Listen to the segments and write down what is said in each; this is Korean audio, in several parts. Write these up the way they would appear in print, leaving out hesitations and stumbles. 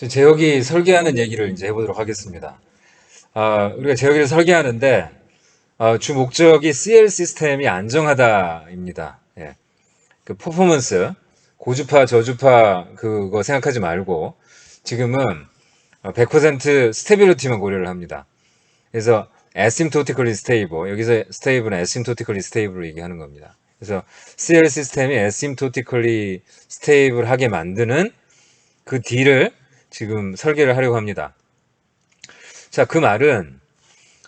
제어기 설계하는 얘기를 이제 해보도록 하겠습니다. 우리가 제어기를 설계하는데 주 목적이 CL 시스템이 안정하다입니다. 예. 그 퍼포먼스, 고주파, 저주파 그거 생각하지 말고 지금은 100% 스테빌리티만 고려를 합니다. 그래서 asymptotically stable, 여기서 stable은 asymptotically stable로 얘기하는 겁니다. 그래서 CL 시스템이 asymptotically stable하게 만드는 그 D를 지금 설계를 하려고 합니다. 자, 그 말은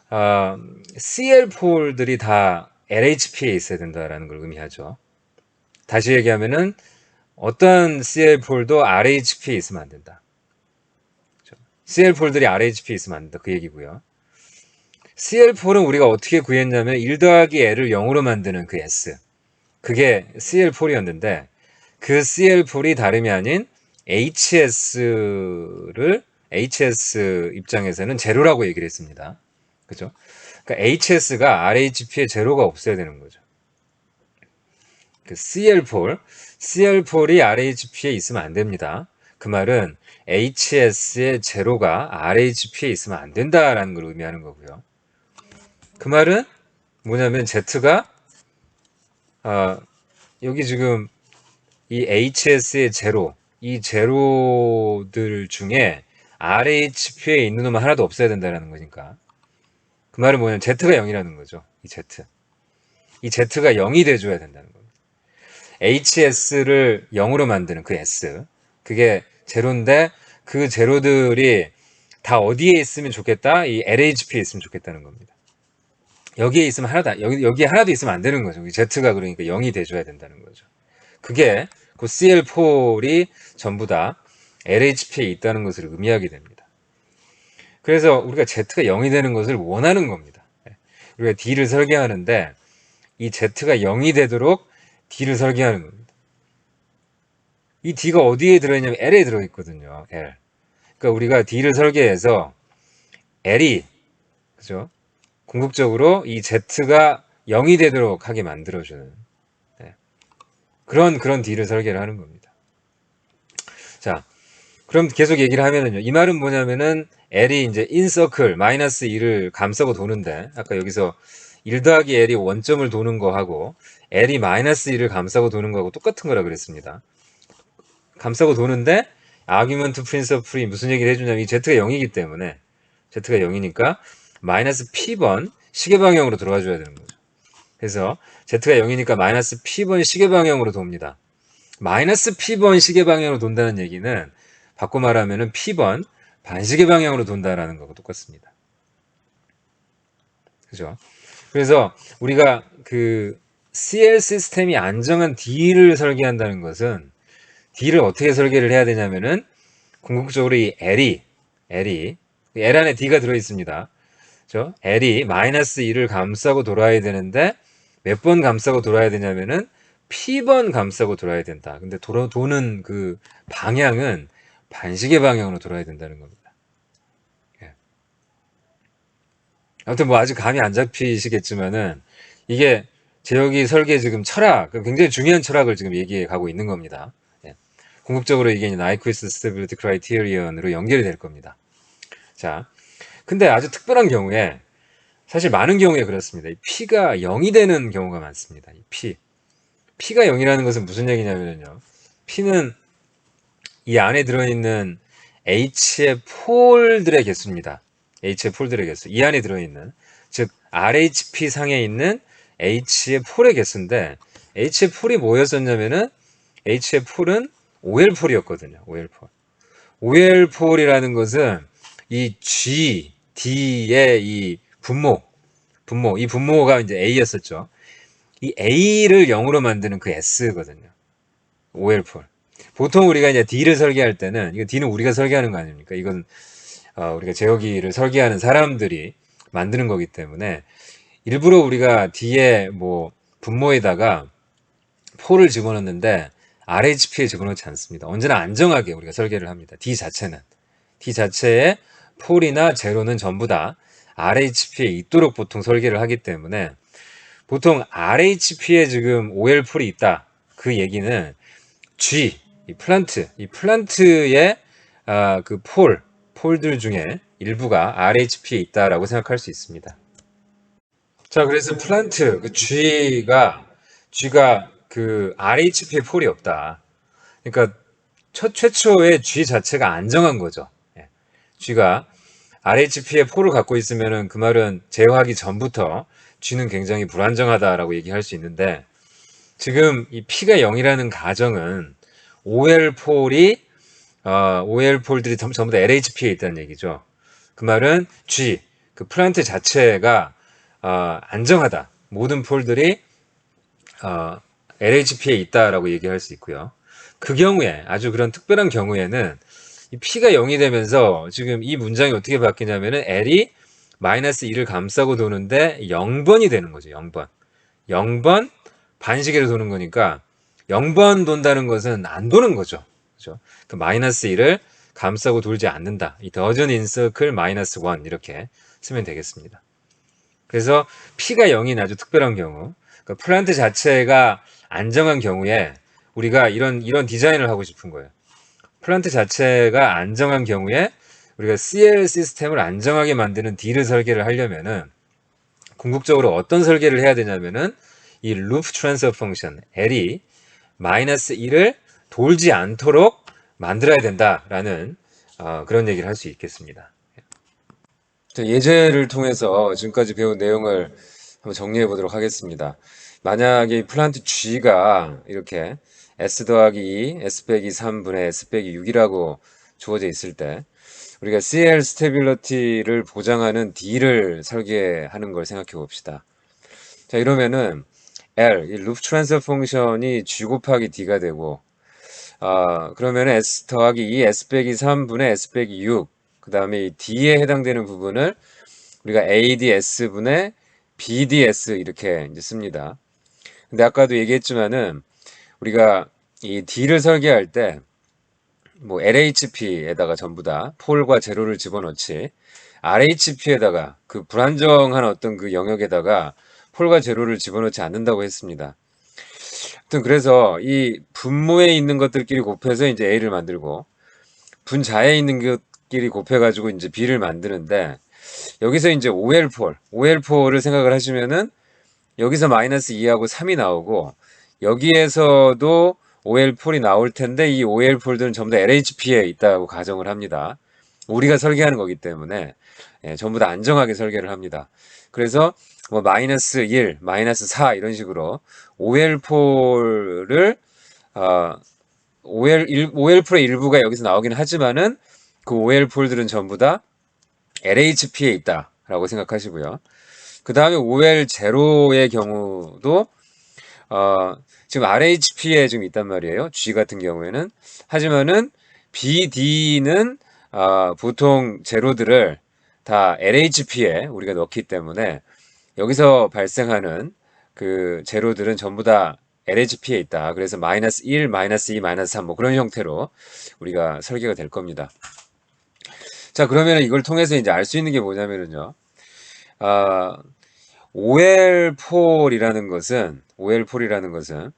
CL4들이 다 LHP에 있어야 된다라는 걸 의미하죠. 다시 얘기하면은 어떤 CL4도 RHP에 있으면 안 된다. CL4들이 RHP에 있으면 안 된다. 그 얘기고요. CL4는 우리가 어떻게 구했냐면 1 더하기 L을 0으로 만드는 그 S. 그게 CL4였는데 그 CL4이 다름이 아닌 HS 입장에서는 제로라고 얘기를 했습니다. 그죠? 그러니까 HS가 RHP에 제로가 없어야 되는 거죠. 그 CL4이 RHP에 있으면 안 됩니다. 그 말은 HS의 제로가 RHP에 있으면 안 된다라는 걸 의미하는 거고요. 그 말은 뭐냐면 Z가 여기 지금 이 HS의 제로, 이 제로들 중에 RHP에 있는 놈은 하나도 없어야 된다는 거니까. 그 말은 뭐냐면 Z가 0이라는 거죠. 이 Z. 이 Z가 0이 돼줘야 된다는 겁니다. HS를 0으로 만드는 그 S. 그게 제로인데 그 제로들이 다 어디에 있으면 좋겠다? 이 LHP에 있으면 좋겠다는 겁니다. 여기에 있으면 하나도, 여기에 하나도 있으면 안 되는 거죠. Z가 그러니까 0이 돼줘야 된다는 거죠. 그게 그 CL4이 전부 다 LHP에 있다는 것을 의미하게 됩니다. 그래서 우리가 Z가 0이 되는 것을 원하는 겁니다. 우리가 D를 설계하는데 이 Z가 0이 되도록 D를 설계하는 겁니다. 이 D가 어디에 들어있냐면 L에 들어있거든요. L. 그러니까 우리가 D를 설계해서 L이 그죠? 궁극적으로 이 Z가 0이 되도록 하게 만들어주는 그런 D를 설계를 하는 겁니다. 자, 그럼 계속 얘기를 하면은요. 이 말은 뭐냐면은 L이 이제 인서클 마이너스 1을 감싸고 도는데 아까 여기서 1 더하기 L이 원점을 도는 거하고 L이 마이너스 1을 감싸고 도는 거하고 똑같은 거라 그랬습니다. 감싸고 도는데 아규먼트 프린서플이 무슨 얘기를 해주냐면 이 Z가 0이기 때문에 Z가 0이니까 마이너스 P번 시계 방향으로 들어와 줘야 되는 거죠. 그래서 Z가 0이니까 마이너스 P번 시계 방향으로 돕니다. 마이너스 P번 시계 방향으로 돈다는 얘기는 바꿔 말하면은 P번 반시계 방향으로 돈다라는 거하고 똑같습니다. 그죠? 그래서 우리가 그 CL 시스템이 안정한 D를 설계한다는 것은 D를 어떻게 설계를 해야 되냐면은 궁극적으로 이 L 안에 D가 들어 있습니다. 그죠? L이 마이너스 1을 감싸고 돌아야 되는데 몇 번 감싸고 돌아야 되냐면은 P번 감싸고 돌아야 된다. 근데 도는 그 방향은 반시계 방향으로 돌아야 된다는 겁니다. 예. 아무튼 뭐 아직 감이 안 잡히시겠지만은 이게 제어기 설계 지금 철학, 굉장히 중요한 철학을 지금 얘기해 가고 있는 겁니다. 예. 궁극적으로 이게 나이퀴스트 스테빌리티 크라이테리언으로 연결이 될 겁니다. 자, 근데 아주 특별한 경우에 사실 많은 경우에 그렇습니다. 이 P가 0이 되는 경우가 많습니다. 이 P가 0이라는 것은 무슨 얘기냐면요. P는 이 안에 들어있는 H의 폴들의 개수입니다. H의 폴들의 개수. 이 안에 들어있는, 즉 RHP 상에 있는 H의 폴의 개수인데 H의 폴이 뭐였었냐면은 H의 폴은 OL 폴이었거든요. OL 폴. OL 폴이라는 것은 이 G, D의 이 이 분모가 이제 A였었죠. 이 A를 0으로 만드는 그 S거든요. OL4. 보통 우리가 이제 D를 설계할 때는, 이거 D는 우리가 설계하는 거 아닙니까? 이건, 우리가 제어기를 설계하는 사람들이 만드는 거기 때문에, 일부러 우리가 D에 뭐, 분모에다가 폴을 집어넣는데, RHP에 집어넣지 않습니다. 언제나 안정하게 우리가 설계를 합니다. D 자체는. D 자체의 폴이나 제로는 전부 다 RHP에 있도록 보통 설계를 하기 때문에 보통 RHP에 지금 OL 폴이 있다. 그 얘기는 G, 이 플란트의 그 폴들 중에 일부가 RHP에 있다라고 생각할 수 있습니다. 자, 그래서 플란트 그 G가 그 RHP에 폴이 없다. 그러니까 최초의 G 자체가 안정한 거죠. 예. G가 RHP에 폴을 갖고 있으면은 그 말은 제어하기 전부터 G는 굉장히 불안정하다라고 얘기할 수 있는데, 지금 이 P가 0이라는 가정은 OL 폴들이 전부 다 LHP에 있다는 얘기죠. 그 말은 G, 그 플란트 자체가 안정하다. 모든 폴들이 LHP에 있다라고 얘기할 수 있고요. 그 경우에, 아주 그런 특별한 경우에는 이 P가 0이 되면서 지금 이 문장이 어떻게 바뀌냐면은 L이 마이너스 2를 감싸고 도는데 0번이 되는 거죠. 0번. 0번 반시계로 도는 거니까 0번 돈다는 것은 안 도는 거죠. 그죠? 그 마이너스 1을 감싸고 돌지 않는다. 이 doesn't encircle 마이너스 1 이렇게 쓰면 되겠습니다. 그래서 P가 0인 아주 특별한 경우, 그러니까 플란트 자체가 안정한 경우에 우리가 이런 디자인을 하고 싶은 거예요. 플란트 자체가 안정한 경우에 우리가 CL 시스템을 안정하게 만드는 D를 설계를 하려면은 궁극적으로 어떤 설계를 해야 되냐면은 이 루프 트랜스퍼 펑션 L이 마이너스 1을 돌지 않도록 만들어야 된다라는 그런 얘기를 할 수 있겠습니다. 예제를 통해서 지금까지 배운 내용을 한번 정리해 보도록 하겠습니다. 만약에 플란트 G가 이렇게 S 더하기 2, S 빼기 3분의 S 빼기 6이라고 주어져 있을 때 우리가 CL 스테빌러티를 보장하는 D를 설계하는 걸 생각해 봅시다. 자, 이러면은 이 루프 트랜스퍼 펑션이 G 곱하기 D가 되고, 그러면 S 더하기 2, S 빼기 3분의 S 빼기 6, 그 다음에 이 D에 해당되는 부분을 우리가 ADS분의 BDS 이렇게 이제 씁니다. 근데 아까도 얘기했지만은 우리가 이 D를 설계할 때 뭐 LHP에다가 전부 다 폴과 제로를 집어넣지 RHP에다가 그 불안정한 어떤 그 영역에다가 폴과 제로를 집어넣지 않는다고 했습니다. 하여튼 그래서 이 분모에 있는 것들끼리 곱해서 이제 A를 만들고 분자에 있는 것끼리 곱해가지고 이제 B를 만드는데, 여기서 이제 OL폴을 생각을 하시면은 여기서 마이너스 2하고 3이 나오고 여기에서도 OL폴이 나올 텐데 이 OL폴들은 전부 다 LHP에 있다고 가정을 합니다. 우리가 설계하는 거기 때문에 전부 다 안정하게 설계를 합니다. 그래서 뭐 마이너스 1, 마이너스 4 이런 식으로 OL폴을 OL폴의 일부가 여기서 나오긴 하지만은 그 OL폴들은 전부 다 LHP에 있다라고 생각하시고요. 그 다음에 OL0의 경우도 지금 RHP에 지금 있단 말이에요. G 같은 경우에는. 하지만은 BD는 보통 제로들을 다 LHP에 우리가 넣기 때문에 여기서 발생하는 그 제로들은 전부 다 LHP에 있다. 그래서 마이너스 1, 마이너스 2, 마이너스 3 뭐 그런 형태로 우리가 설계가 될 겁니다. 자, 그러면 이걸 통해서 이제 알 수 있는 게 뭐냐면은요. OL4이라는 것은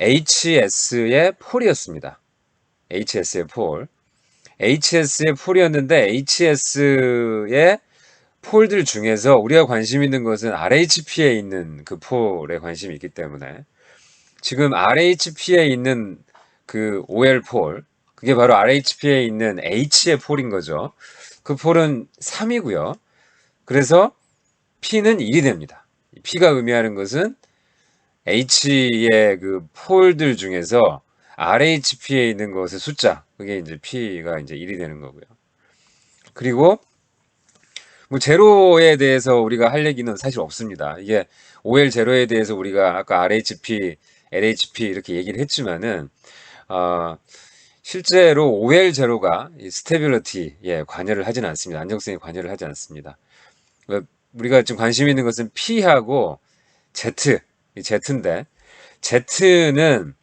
HS의 폴이었습니다. HS의 폴. HS의 폴이었는데 HS의 폴들 중에서 우리가 관심 있는 것은 RHP에 있는 그 폴에 관심이 있기 때문에 지금 RHP에 있는 그 OL 폴, 그게 바로 RHP에 있는 H의 폴인 거죠. 그 폴은 3이고요. 그래서 P는 1이 됩니다. P가 의미하는 것은 H의 그 폴들 중에서 RHP에 있는 것의 숫자, 그게 이제 P가 이제 1이 되는 거고요. 그리고 뭐 제로에 대해서 우리가 할 얘기는 사실 없습니다. 이게 OL 제로에 대해서 우리가 아까 RHP, LHP 이렇게 얘기를 했지만은 실제로 OL 제로가 스테빌리티에 관여를 하지는 않습니다. 안정성에 관여를 하지 않습니다. 우리가 지금 관심 있는 것은 P하고 Z, Z인데 Z는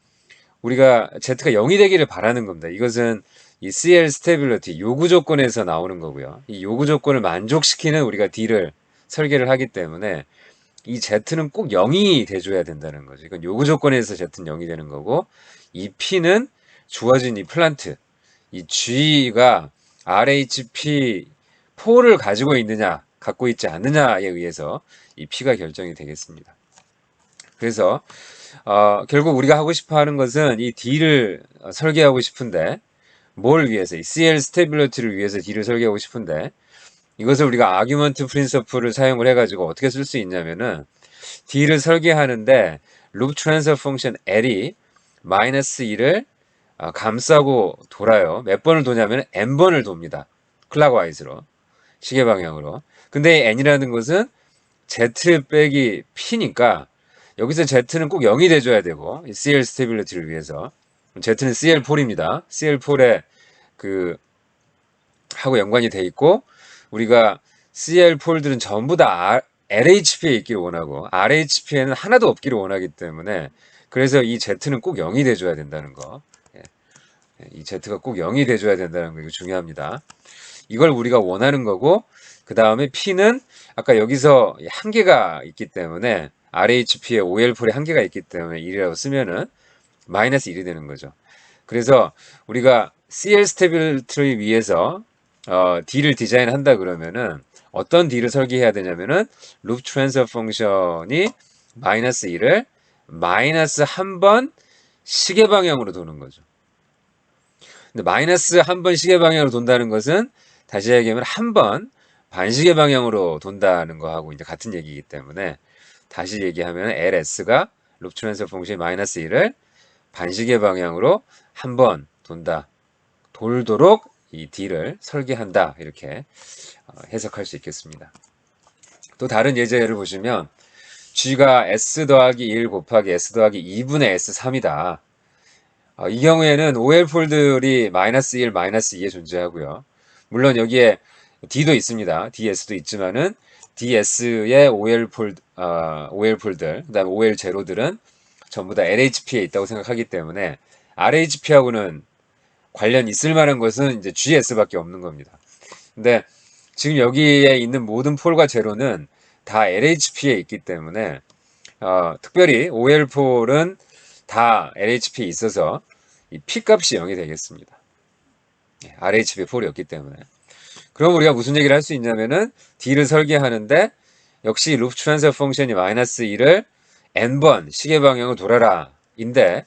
우리가 Z가 0이 되기를 바라는 겁니다. 이것은 이 CL 스테빌리티 요구 조건에서 나오는 거고요. 이 요구 조건을 만족시키는 우리가 D를 설계를 하기 때문에 이 Z는 꼭 0이 돼줘야 된다는 거죠. 이건 요구 조건에서 Z는 0이 되는 거고, 이 P는 주어진 이 플란트, 이 G가 RHP4를 가지고 있느냐, 갖고 있지 않느냐에 의해서 이 P가 결정이 되겠습니다. 그래서 결국 우리가 하고 싶어 하는 것은 이 D를 설계하고 싶은데, 뭘 위해서? 이 CL 스테빌리티를 위해서 D를 설계하고 싶은데, 이것을 우리가 아규먼트 프린서플을 사용을 해가지고 어떻게 쓸 수 있냐면은, D를 설계하는데 루프 트랜스퍼 펑션 L이 마이너스 2를 감싸고 돌아요. 몇 번을 도냐면 n번을 돕니다. 클락와이즈로, 시계 방향으로. 근데 n이라는 것은 z 빼기 p니까 여기서 z는 꼭 0이 돼줘야 되고, CL 스테빌리티를 위해서 z는 CL4입니다. CL4에 그 하고 연관이 돼 있고, 우리가 CL4들은 전부 다 LHP에 있기를 원하고 RHP에는 하나도 없기를 원하기 때문에, 그래서 이 Z는 꼭 0이 돼줘야 된다는 거. 이 Z가 꼭 0이 돼줘야 된다는 거, 이거 중요합니다. 이걸 우리가 원하는 거고, 그 다음에 P는 아까 여기서 한계가 있기 때문에, RHP에 OL폴에 한계가 있기 때문에 1이라고 쓰면은 마이너스 1이 되는 거죠. 그래서 우리가 CL 스테빌리티를 위해서 D를 디자인한다 그러면은 어떤 D를 설계해야 되냐면은 루프 트랜스퍼 펑션이 마이너스 1을 마이너스 한 번 시계 방향으로 도는 거죠. 근데 마이너스 한 번 시계 방향으로 돈다는 것은 다시 얘기하면 한 번 반시계 방향으로 돈다는 거하고 이제 같은 얘기이기 때문에, 다시 얘기하면 LS가 루프 트랜스퍼 펑션이 마이너스 1을 반시계 방향으로 한 번 돈다, 돌도록 이 D를 설계한다, 이렇게 해석할 수 있겠습니다. 또 다른 예제를 보시면 G가 S 더하기 1 곱하기 S 더하기 2분의 S3이다. 이 경우에는 OL폴들이 마이너스 1, 마이너스 2에 존재하고요. 물론 여기에 D도 있습니다. DS도 있지만은 DS의 OL폴들, 그 다음에 OL0들은 전부 다 LHP에 있다고 생각하기 때문에 RHP하고는 관련 있을 만한 것은 이제 GS밖에 없는 겁니다. 근데 지금 여기에 있는 모든 폴과 제로는 다 LHP에 있기 때문에 특별히 OL4는 다 LHP에 있어서 이 P 값이 0이 되겠습니다. RHP4였기 때문에. 그럼 우리가 무슨 얘기를 할 수 있냐면은 D를 설계하는데 역시 루프 트랜스퍼 펑션이 마이너스 2를 n번 시계 방향으로 돌아라 인데,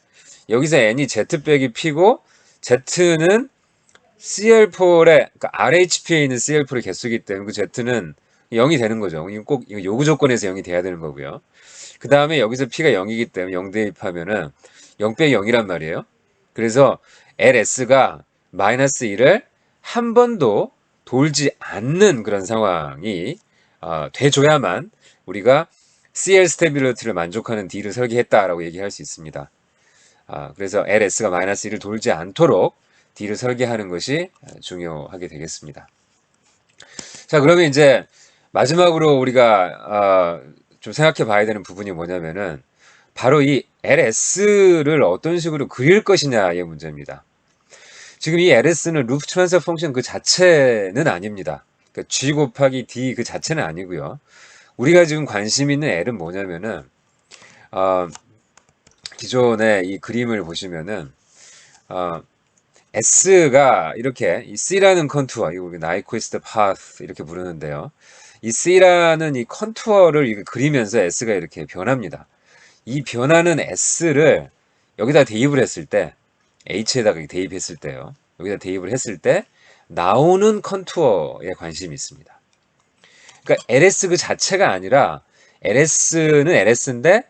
여기서 n이 z 빼기 p고 z는 CL4의, 그러니까 RHP에 있는 CL4의 개수이기 때문에 그 z는 0이 되는 거죠. 이거 꼭 요구 조건에서 0이 돼야 되는 거고요. 그 다음에 여기서 p가 0이기 때문에 0 대입하면은 0 빼기 0이란 말이에요. 그래서 LS가 마이너스 1을 한 번도 돌지 않는 그런 상황이 돼줘야만 우리가 CL 스테빌리티를 만족하는 D를 설계했다라고 얘기할 수 있습니다. 그래서 LS가 마이너스 1을 돌지 않도록 D를 설계하는 것이 중요하게 되겠습니다. 자, 그러면 이제 마지막으로 우리가 좀 생각해 봐야 되는 부분이 뭐냐면은 바로 이 LS를 어떤 식으로 그릴 것이냐의 문제입니다. 지금 이 LS는 루프 트랜스퍼 펑션 그 자체는 아닙니다. 그러니까 G 곱하기 D 그 자체는 아니고요. 우리가 지금 관심 있는 L은 뭐냐면은 기존의 이 그림을 보시면은 S가 이렇게 이 C라는 컨투어, 이거 우리 나이퀘스트 파스 이렇게 부르는데요. 이 C라는 이 컨투어를 그리면서 S가 이렇게 변합니다. 이 변하는 S를 여기다 대입을 했을 때, H에다가 대입했을 때요. 여기다 대입을 했을 때 나오는 컨투어에 관심이 있습니다. 그러니까 LS 그 자체가 아니라 LS는 LS인데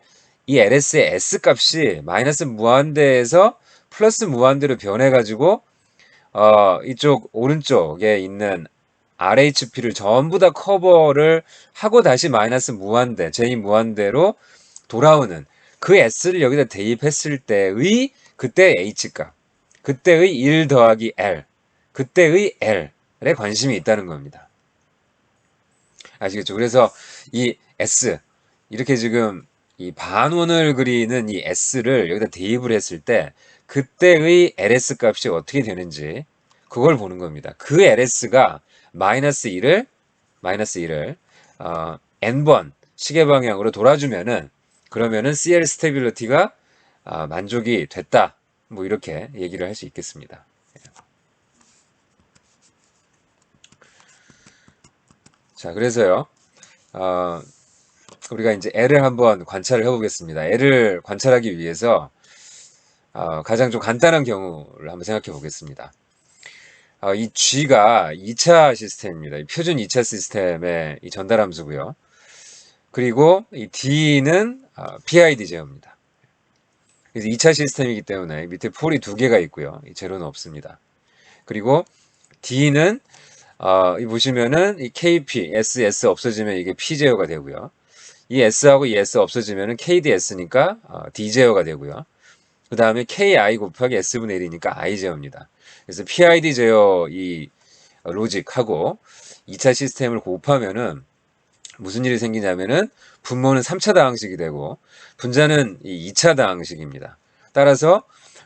이 LS의 S 값이 마이너스 무한대에서 플러스 무한대로 변해가지고 이쪽 오른쪽에 있는 RHP를 전부 다 커버를 하고 다시 마이너스 무한대, J 무한대로 돌아오는 그 S를 여기다 대입했을 때의 그때 H값, 그때의 1 더하기 L, 그때의 L에 관심이 있다는 겁니다. 아시겠죠? 그래서 이 S, 이렇게 지금 이 반원을 그리는 이 S를 여기다 대입을 했을 때 그때의 LS 값이 어떻게 되는지 그걸 보는 겁니다. 그 LS가 마이너스 1을 n번 시계 방향으로 돌아주면은, 그러면은 CL 스테빌리티가 만족이 됐다, 뭐 이렇게 얘기를 할 수 있겠습니다. 자, 그래서요. 어, 우리가 이제 L을 한번 관찰을 해보겠습니다. L을 관찰하기 위해서 가장 좀 간단한 경우를 한번 생각해 보겠습니다. 이 G가 2차 시스템입니다. 이 표준 2차 시스템의 이 전달 함수고요. 그리고 이 D는 PID 제어입니다. 그래서 2차 시스템이기 때문에 밑에 폴이 두 개가 있고요. 이 제로는 없습니다. 그리고 D는 이 보시면은 이 KP, SS 없어지면 이게 P 제어가 되고요. 이 S하고 이 S 없어지면은 KDS니까 D 제어가 되고요. 그 다음에 KI 곱하기 S분의 1이니까 I 제어입니다. 그래서 PID 제어 이 로직하고 2차 시스템을 곱하면은 무슨 일이 생기냐면은 분모는 3차 다항식이 되고 분자는 이 2차 다항식입니다. 따라서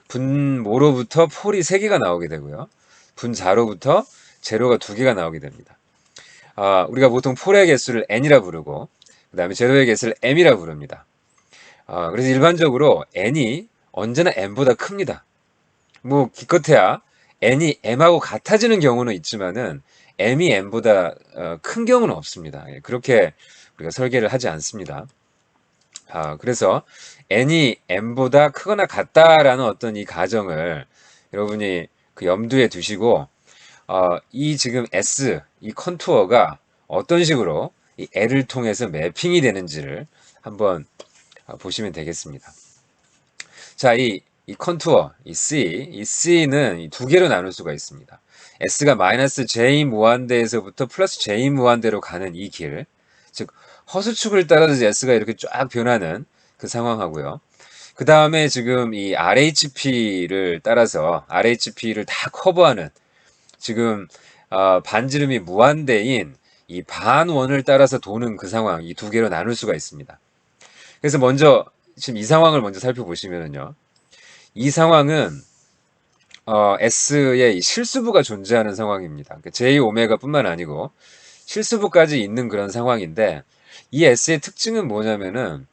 분모로부터 폴이 3개가 나오게 되고요. 분자로부터 제로가 2개가 나오게 됩니다. 우리가 보통 폴의 개수를 n이라 부르고 그 다음에 제로의 개수를 m이라 부릅니다. 그래서 일반적으로 n이 언제나 m보다 큽니다. 뭐 기껏해야 n이 m하고 같아지는 경우는 있지만은 m이 m보다 큰 경우는 없습니다. 그렇게 우리가 설계를 하지 않습니다. 그래서 n이 m보다 크거나 같다라는 어떤 이 가정을 여러분이 그 염두에 두시고 이 지금 S, 이 컨투어가 어떤 식으로 이 L을 통해서 매핑이 되는지를 한번 보시면 되겠습니다. 자, 이 컨투어, 이 C는 이 두 개로 나눌 수가 있습니다. S가 마이너스 J 무한대에서부터 플러스 J 무한대로 가는 이 길, 즉 허수축을 따라서 S가 이렇게 쫙 변하는 그 상황하고요. 그 다음에 지금 이 RHP를 따라서 RHP를 다 커버하는 지금 반지름이 무한대인 이 반원을 따라서 도는 그 상황, 이 두 개로 나눌 수가 있습니다. 그래서 먼저 지금 이 상황을 먼저 살펴보시면은요. 이 상황은 S의 실수부가 존재하는 상황입니다. 그러니까 J 오메가뿐만 아니고 실수부까지 있는 그런 상황인데 이 S의 특징은 뭐냐면은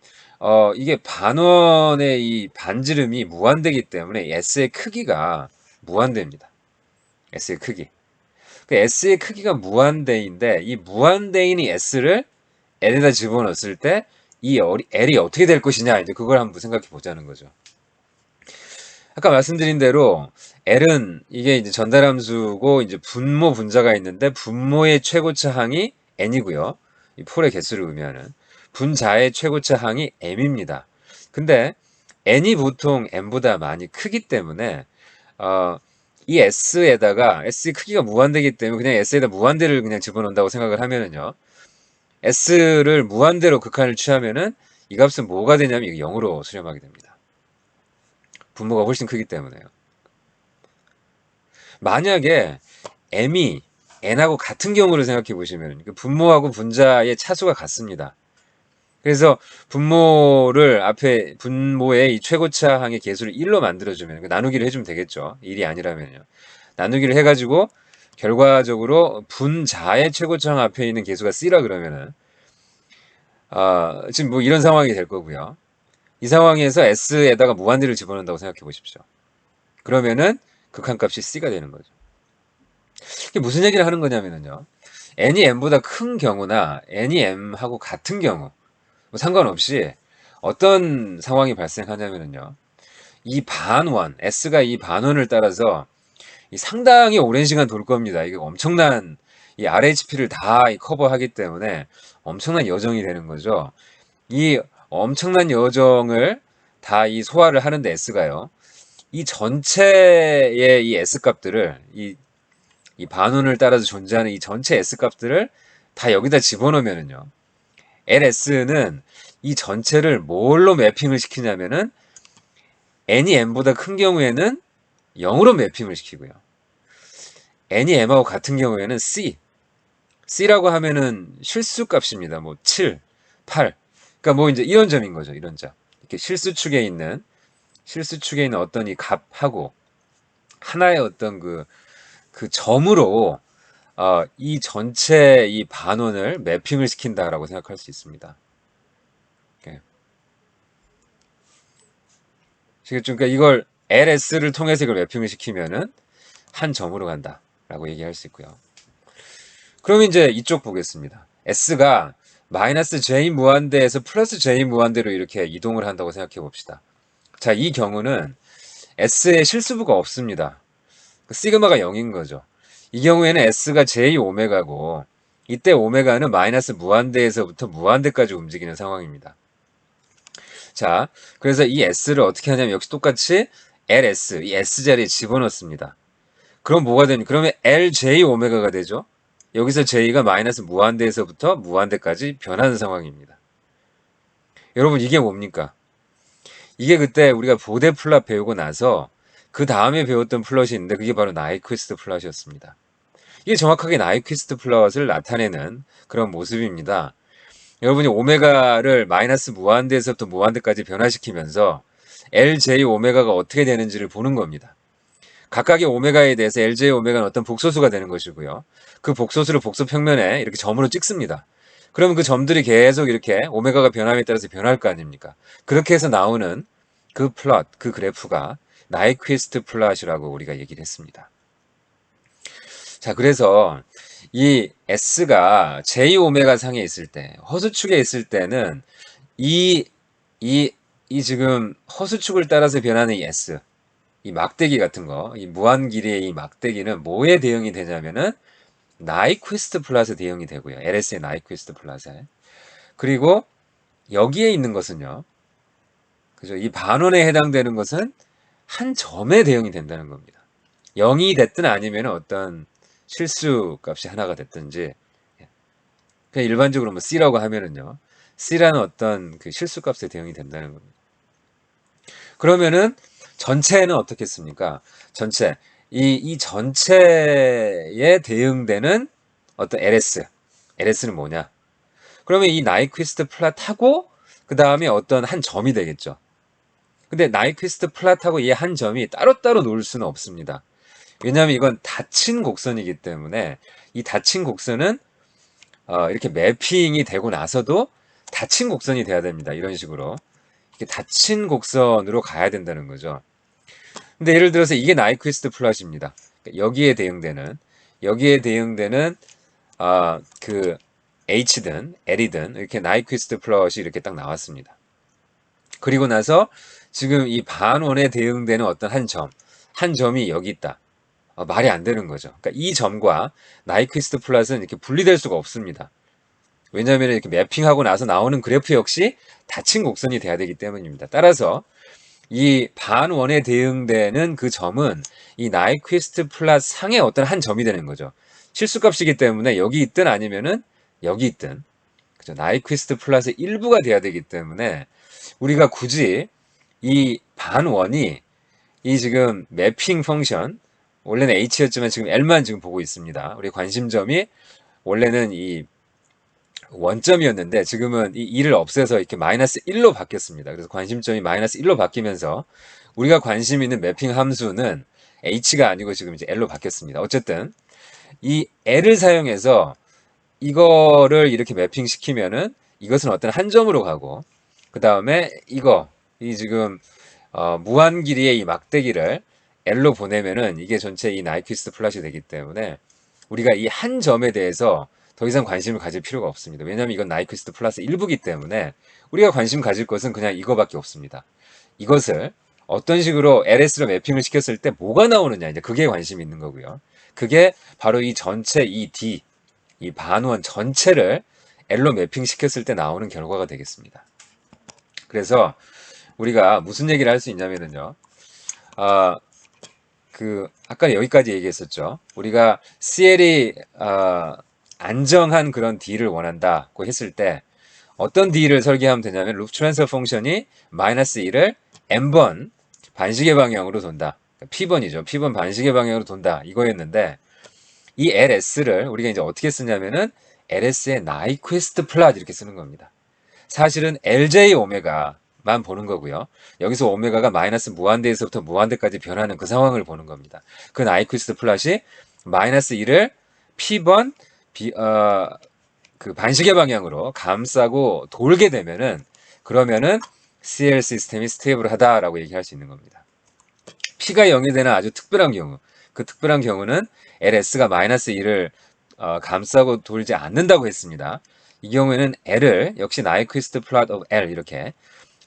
이게 반원의 이 반지름이 무한대이기 때문에 S의 크기가 무한대입니다. S의 크기. 그 S의 크기가 무한대인데 이 무한대인 이 S를 L에다 집어넣었을 때 이 L이 어떻게 될 것이냐 이제 그걸 한번 생각해 보자는 거죠. 아까 말씀드린 대로 L은 이게 이제 전달함수고 이제 분모 분자가 있는데 분모의 최고차 항이 n이고요. 이 폴의 개수를 의미하는 분자의 최고차 항이 m입니다. 근데 n이 보통 m보다 많이 크기 때문에 이 S에다가 S의 크기가 무한대이기 때문에 그냥 S에다 무한대를 그냥 집어넣는다고 생각을 하면은요. S를 무한대로 극한을 취하면은 이 값은 뭐가 되냐면 이게 0으로 수렴하게 됩니다. 분모가 훨씬 크기 때문에요. 만약에 m이 n하고 같은 경우를 생각해 보시면 분모하고 분자의 차수가 같습니다. 그래서 분모를 앞에 분모의 이 최고차 항의 개수를 1로 만들어주면 나누기를 해주면 되겠죠. 1이 아니라면요. 나누기를 해가지고 결과적으로 분자의 최고차 항 앞에 있는 개수가 C라 그러면은 지금 뭐 이런 상황이 될 거고요. 이 상황에서 S에다가 무한대를 집어넣는다고 생각해 보십시오. 그러면은 극한값이 C가 되는 거죠. 이게 무슨 얘기를 하는 거냐면요. n이 m보다 큰 경우나 n이 m하고 같은 경우 뭐 상관없이 어떤 상황이 발생하냐면요. 이 반원, S가 이 반원을 따라서 상당히 오랜 시간 돌 겁니다. 이게 엄청난 이 RHP를 다 커버하기 때문에 엄청난 여정이 되는 거죠. 이 엄청난 여정을 다 이 소화를 하는데 S가요. 이 전체의 이 S 값들을 이 반원을 따라서 존재하는 이 전체 S 값들을 다 여기다 집어넣으면은요. LS는 이 전체를 뭘로 매핑을 시키냐면은 n이 m보다 큰 경우에는 0으로 매핑을 시키고요. n이 m하고 같은 경우에는 C라고 하면은 실수 값입니다. 뭐 7, 8. 그러니까 뭐 이제 이런 점인 거죠. 이런 점. 이렇게 실수축에 있는 어떤 이 값하고 하나의 어떤 그 점으로 이 전체 이 반원을 매핑을 시킨다라고 생각할 수 있습니다. 그러니까 이걸 LS를 통해서 이걸 매핑을 시키면은 한 점으로 간다라고 얘기할 수 있고요. 그럼 이제 이쪽 보겠습니다. S가 마이너스 J 무한대에서 플러스 J 무한대로 이렇게 이동을 한다고 생각해 봅시다. 자, 이 경우는 S에 실수부가 없습니다. 시그마가 0인 거죠. 이 경우에는 S가 J 오메가고 이때 오메가는 마이너스 무한대에서부터 무한대까지 움직이는 상황입니다. 자, 그래서 이 S를 어떻게 하냐면 역시 똑같이 LS, 이 S 자리에 집어넣습니다. 그럼 뭐가 되니? 그러면 LJ 오메가가 되죠. 여기서 J가 마이너스 무한대에서부터 무한대까지 변하는 상황입니다. 여러분 이게 뭡니까? 이게 그때 우리가 보데 플롯 배우고 나서 그 다음에 배웠던 플롯이 있는데 그게 바로 나이퀴스트 플롯이었습니다. 이게 정확하게 나이퀴스트 플롯을 나타내는 그런 모습입니다. 여러분이 오메가를 마이너스 무한대에서부터 무한대까지 변화시키면서 LJ 오메가가 어떻게 되는지를 보는 겁니다. 각각의 오메가에 대해서 LJ 오메가는 어떤 복소수가 되는 것이고요. 그 복소수를 복소 평면에 이렇게 점으로 찍습니다. 그러면 그 점들이 계속 이렇게 오메가가 변함에 따라서 변할 거 아닙니까? 그렇게 해서 나오는 그 플롯, 그 그래프가 나이퀴스트 플롯이라고 우리가 얘기를 했습니다. 자, 그래서 이 S가 J 오메가 상에 있을 때, 허수축에 있을 때는 이, 이 지금 허수축을 따라서 변하는 이 S, 이 막대기 같은 거, 이 무한 길이의 이 막대기는 뭐에 대응이 되냐면은 나이퀴스트 플롯에 대응이 되고요. LS의 나이퀴스트 플롯에. 그리고 여기에 있는 것은요. 그죠? 이 반원에 해당되는 것은 한 점에 대응이 된다는 겁니다. 0이 됐든 아니면 어떤 실수 값이 하나가 됐든지 그냥 일반적으로 뭐 C라고 하면은요. C라는 어떤 그 실수 값에 대응이 된다는 겁니다. 그러면은 전체는 어떻겠습니까? 전체. 이 전체에 대응되는 어떤 LS. LS는 뭐냐? 그러면 이 나이퀴스트 플롯하고 그 다음에 어떤 한 점이 되겠죠. 근데 나이퀴스트 플롯하고 이 한 점이 따로따로 놓을 수는 없습니다. 왜냐하면 이건 닫힌 곡선이기 때문에 이 닫힌 곡선은 이렇게 매핑이 되고 나서도 닫힌 곡선이 돼야 됩니다. 이런 식으로. 이렇게 닫힌 곡선으로 가야 된다는 거죠. 근데 예를 들어서 이게 나이퀴스트 플롯입니다. 여기에 대응되는 그 H든 L이든 이렇게 나이퀴스트 플롯이 이렇게 딱 나왔습니다. 그리고 나서 지금 이 반원에 대응되는 어떤 한 점이 여기 있다. 말이 안 되는 거죠. 그러니까 이 점과 나이퀴스트 플롯은 이렇게 분리될 수가 없습니다. 왜냐하면 이렇게 매핑하고 나서 나오는 그래프 역시 닫힌 곡선이 돼야 되기 때문입니다. 따라서 이 반원에 대응되는 그 점은 이 나이퀴스트 플롯 상의 어떤 한 점이 되는 거죠. 실수값이기 때문에 여기 있든 아니면은 여기 있든 그죠. 나이퀴스트 플롯의 일부가 돼야 되기 때문에 우리가 굳이 이 반원이 이 지금 매핑 펑션 원래는 H였지만 지금 L만 지금 보고 있습니다. 우리 관심점이 원래는 이 원점이었는데 지금은 이 2를 없애서 이렇게 마이너스 1로 바뀌었습니다. 그래서 관심점이 마이너스 1로 바뀌면서 우리가 관심 있는 매핑 함수는 H가 아니고 지금 이제 L로 바뀌었습니다. 어쨌든 이 L을 사용해서 이거를 이렇게 매핑 시키면은 이것은 어떤 한 점으로 가고 그 다음에 이 지금 무한 길이의 이 막대기를 L로 보내면은 이게 전체 이 나이퀴스트 플롯이 되기 때문에 우리가 이 한 점에 대해서 더 이상 관심을 가질 필요가 없습니다. 왜냐하면 이건 나이퀴스트 플러스 일부기 때문에 우리가 관심 가질 것은 그냥 이거밖에 없습니다. 이것을 어떤 식으로 LS로 매핑을 시켰을 때 뭐가 나오느냐 이제 그게 관심이 있는 거고요. 그게 바로 이 전체 이 D, 이 반원 전체를 L로 매핑 시켰을 때 나오는 결과가 되겠습니다. 그래서 우리가 무슨 얘기를 할 수 있냐면은요. 아까 여기까지 얘기했었죠. 우리가 CL이 안정한 그런 D를 원한다고 했을 때 어떤 D를 설계하면 되냐면 루프 트랜스퍼 펑션이 마이너스 1을 n번 반시계 방향으로 돈다. P번이죠. P번 반시계 방향으로 돈다. 이거였는데 이 LS를 우리가 이제 어떻게 쓰냐면은 LS의 나이퀴스트 플롯 이렇게 쓰는 겁니다. 사실은 LJ 오메가만 보는 거고요. 여기서 오메가가 마이너스 무한대에서부터 무한대까지 변하는 그 상황을 보는 겁니다. 그 나이퀴스트 플롯이 마이너스 1을 P번 그 반시계 방향으로 감싸고 돌게 되면은 그러면은 CL 시스템이 스테이블하다라고 얘기할 수 있는 겁니다. P가 0이 되는 아주 특별한 경우, 그 특별한 경우는 LS가 마이너스 1을 감싸고 돌지 않는다고 했습니다. 이 경우에는 L을 역시 나이퀴스트 플롯 of L 이렇게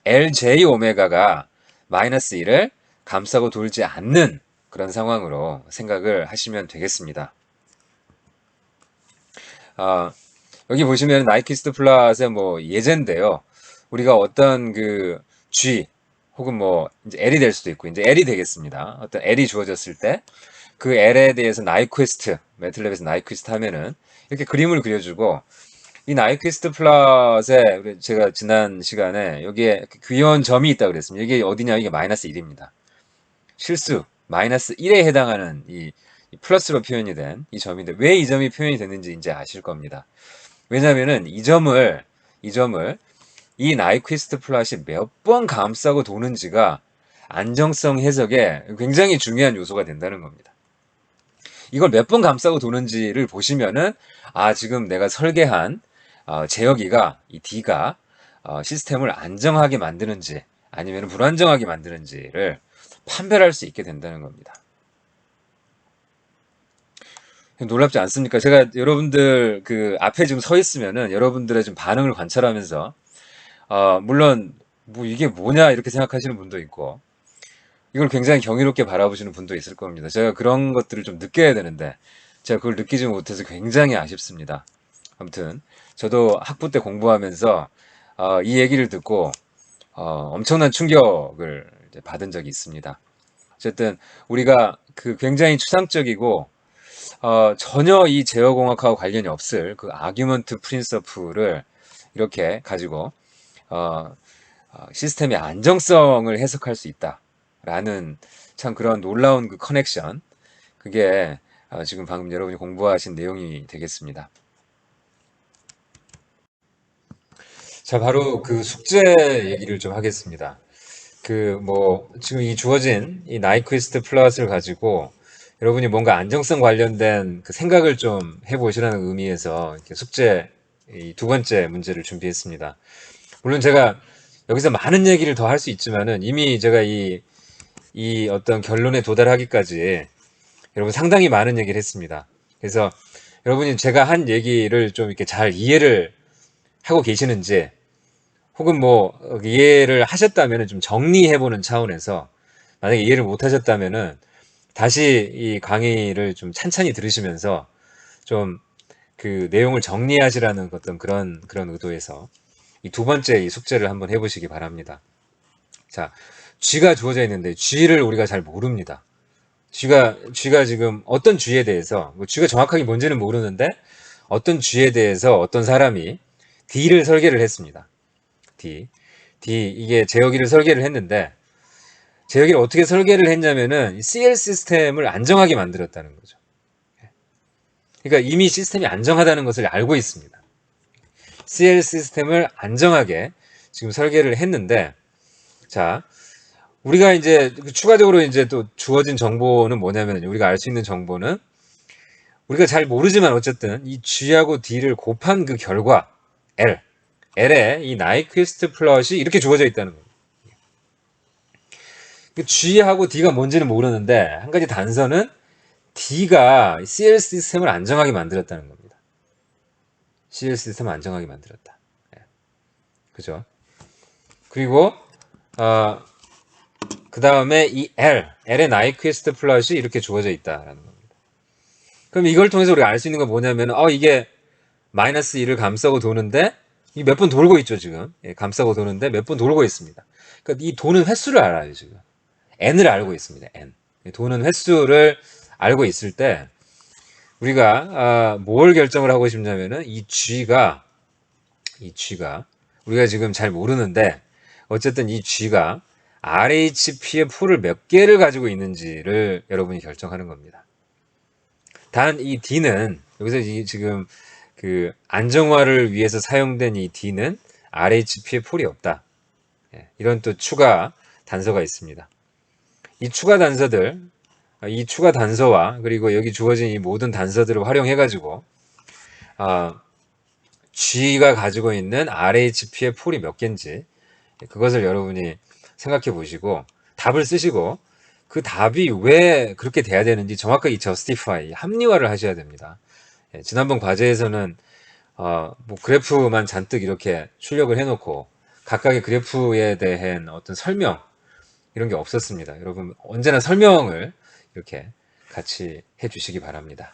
LJ 오메가가 마이너스 1을 감싸고 돌지 않는 그런 상황으로 생각을 하시면 되겠습니다. 여기 보시면 나이퀴스트 플롯의 뭐 예제인데요. 우리가 어떤 그 G 혹은 뭐 이제 L이 될 수도 있고 이제 L이 되겠습니다. 어떤 L이 주어졌을 때 그 L에 대해서 나이퀴스트, 매틀랩에서 나이퀴스트 하면은 이렇게 그림을 그려주고 이 나이퀴스트 플롯에 제가 지난 시간에 여기에 귀여운 점이 있다 그랬습니다. 이게 어디냐? 이게 마이너스 1입니다. 실수 마이너스 1에 해당하는 이 플러스로 표현이 된 이 점인데 왜 이 점이 표현이 됐는지 이제 아실 겁니다. 왜냐면은 이 점을 이 나이퀴스트 플롯이 몇 번 감싸고 도는지가 안정성 해석에 굉장히 중요한 요소가 된다는 겁니다. 이걸 몇 번 감싸고 도는지를 보시면은 지금 내가 설계한 제어기가 이 D가 시스템을 안정하게 만드는지 아니면 불안정하게 만드는지를 판별할 수 있게 된다는 겁니다. 놀랍지 않습니까? 제가 여러분들 그 앞에 지금 서 있으면은 여러분들의 좀 반응을 관찰하면서 물론 뭐 이게 뭐냐 이렇게 생각하시는 분도 있고 이걸 굉장히 경이롭게 바라보시는 분도 있을 겁니다. 제가 그런 것들을 좀 느껴야 되는데 제가 그걸 느끼지 못해서 굉장히 아쉽습니다. 아무튼 저도 학부 때 공부하면서 이 얘기를 듣고 엄청난 충격을 이제 받은 적이 있습니다. 어쨌든 우리가 그 굉장히 추상적이고 전혀 이 제어공학하고 관련이 없을 그 아규먼트 프린서플을 이렇게 가지고 시스템의 안정성을 해석할 수 있다라는 참 그런 놀라운 그 커넥션 그게 지금 방금 여러분이 공부하신 내용이 되겠습니다. 자, 바로 그 숙제 얘기를 좀 하겠습니다. 그 뭐 지금 이 주어진 이 나이퀴스트 플러스를 가지고 여러분이 뭔가 안정성 관련된 그 생각을 좀 해보시라는 의미에서 이렇게 숙제 이 두 번째 문제를 준비했습니다. 물론 제가 여기서 많은 얘기를 더 할 수 있지만은 이미 제가 이 어떤 결론에 도달하기까지 여러분 상당히 많은 얘기를 했습니다. 그래서 여러분이 제가 한 얘기를 좀 이렇게 잘 이해를 하고 계시는지 혹은 뭐 이해를 하셨다면 좀 정리해보는 차원에서 만약에 이해를 못 하셨다면은 다시 이 강의를 좀 찬찬히 들으시면서 좀 그 내용을 정리하시라는 어떤 그런 의도에서 이 두 번째 이 숙제를 한번 해보시기 바랍니다. 자, G가 주어져 있는데 G를 우리가 잘 모릅니다. G가 지금 어떤 G에 대해서 뭐 G가 정확하게 뭔지는 모르는데 어떤 G에 대해서 어떤 사람이 D를 설계를 했습니다. D 이게 제어기를 설계를 했는데 제어기를 어떻게 설계를 했냐면은 CL 시스템을 안정하게 만들었다는 거죠. 그러니까 이미 시스템이 안정하다는 것을 알고 있습니다. CL 시스템을 안정하게 지금 설계를 했는데 자 우리가 이제 추가적으로 이제 또 주어진 정보는 뭐냐면 우리가 알 수 있는 정보는 우리가 잘 모르지만 어쨌든 이 G하고 D를 곱한 그 결과 L에 이 나이퀴스트 플롯이 이렇게 주어져 있다는 겁니다. G하고 D가 뭔지는 모르는데 한 가지 단서는 D가 CL 시스템을 안정하게 만들었다는 겁니다. CL 시스템을 안정하게 만들었다. 그죠? 그리고 그 다음에 이 L의 나이퀴스트 플롯이 이렇게 주어져 있다라는 겁니다. 그럼 이걸 통해서 우리가 알 수 있는 건 뭐냐면 이게 마이너스 1을 감싸고 도는데 이 몇 번 돌고 있죠 지금. 감싸고 도는데 몇 번 돌고 있습니다. 그러니까 이 도는 횟수를 알아요 지금. n을 알고 있습니다. n. 도는 횟수를 알고 있을 때 우리가 뭘 결정을 하고 싶냐면은 이 G가 우리가 지금 잘 모르는데 어쨌든 이 G가 RHP의 풀을 몇 개를 가지고 있는지를 여러분이 결정하는 겁니다. 단 이 D는 여기서 지금 그 안정화를 위해서 사용된 이 D는 RHP의 풀이 없다. 이런 또 추가 단서가 있습니다. 이 추가 단서와 그리고 여기 주어진 이 모든 단서들을 활용해 가지고 G가 가지고 있는 RHP의 풀이 몇 개인지 그것을 여러분이 생각해 보시고 답을 쓰시고 그 답이 왜 그렇게 돼야 되는지 정확하게 justify, 합리화를 하셔야 됩니다. 예, 지난번 과제에서는 뭐 그래프만 잔뜩 이렇게 출력을 해놓고 각각의 그래프에 대한 어떤 설명 이런 게 없었습니다. 여러분 언제나 설명을 이렇게 같이 해주시기 바랍니다.